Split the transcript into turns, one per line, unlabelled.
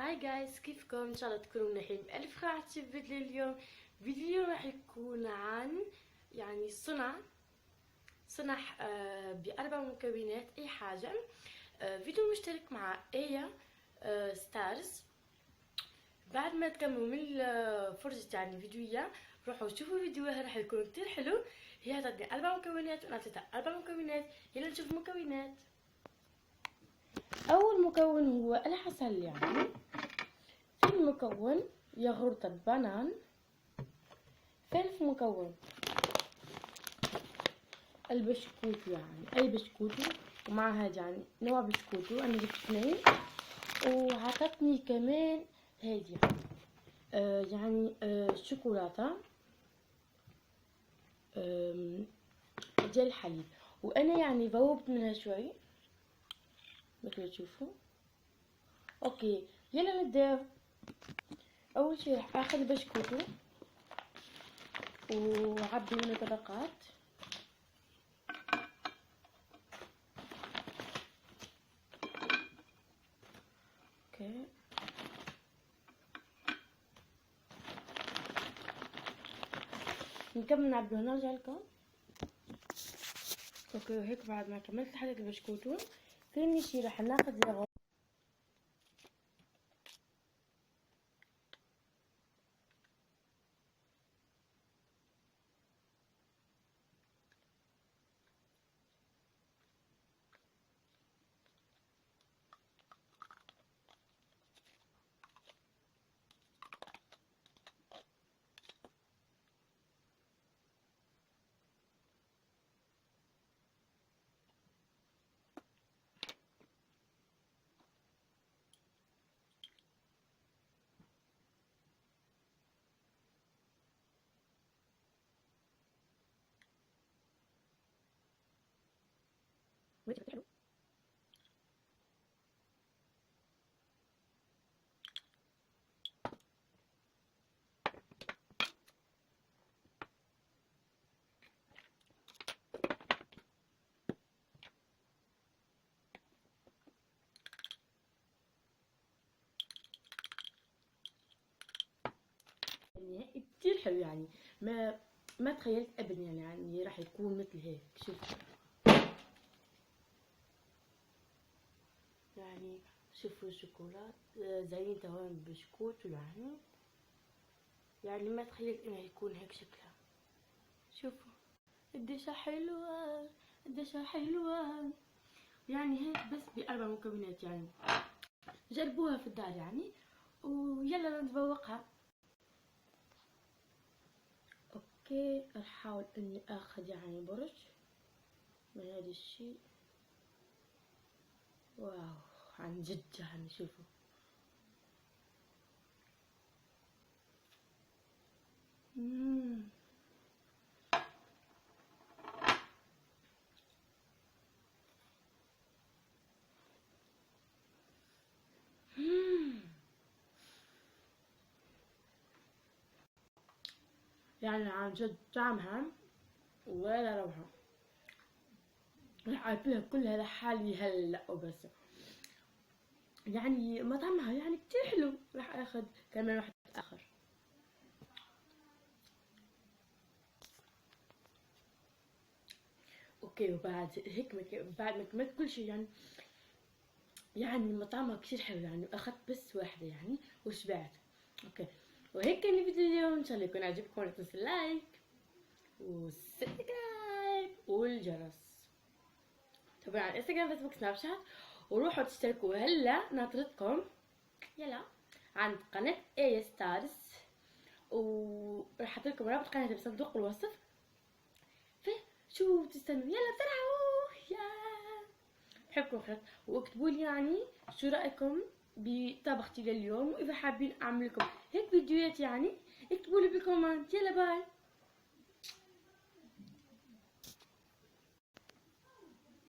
هاي جايز، كيفكم؟ ان شاء الله تكونوا منيحين بألف خير. راح تشوف فيديو اليوم. فيديو اليوم راح يكون عن صنع بأربع مكونات اي حاجة. فيديو مشترك مع ايا ستارز. بعد ما تكملوا من فرجة فيديوية، روحوا شوفوا فيديوها، راح يكون كتير حلو. هي هتعطيني 4 مكونات وانا اعطيتها 4 مكونات. يلا نشوف المكونات. اول مكون هو العسل. في مكون ياغورت البنان. ثالث مكون البسكوت، اي بسكوت، ومع هذا نوع بسكوت. انا جبت 2 وعطتني كمان هذه شوكولاته ديال الحليب، وانا ذوبت منها شوي مثل تشوفوا. اوكي يلا نبداو. اول شيء راح اخذ بسكوتو وعبي منه طبقات. اوكي نكمل نعبي هنا ونرجع لكم. اوكي وهيك بعد ما كملت حطيت البسكوتو. ثاني شي راح ناخذ ياغورت. حلو. كتير حلو، ما تخيلت ابدا راح يكون مثل هيك. شوفوا الشوكولات زين تمام بسكوت، ما تخيلت انه يكون هيك شكلها. شوفوا قديش حلوه، قديش حلوه. هيك بس ب4 مكونات. جربوها في الدار ويلا نتذوقها. اوكي راح احاول اني اخذ برش من هذا الشيء. واو عن جد شوفوا. عن جد طعمها ولا روعة. راح اكلها كلها لحالي هلا وبس. مطعمها كتير حلو. راح اخذ كمان واحد اخر. اوكي وبعد هيك بعد ما كملت كل شيء مطعمها كتير حلو. اخذت بس واحدة وشبعت. اوكي وهيك كان الفيديو اليوم. ان شاء الله يكون عجبكم. لا تنسوا اللايك والسبسكرايب والجرس. تابعوا على انستغرام، فيسبوك، سناب شات، وروحوا تشتركوا هلا ناطرتكم. يلا عند قناة ايا ستارز، وراح احط لكم رابط قناتها بصندوق الوصف. شو تستنوا؟ يلا بسرعة. يا بحبكم خير. واكتبوا لي شو رايكم بطبختي لليوم، واذا حابين اعمل لكم هيك فيديوهات اكتبوا لي بالكومنت. يلا باي.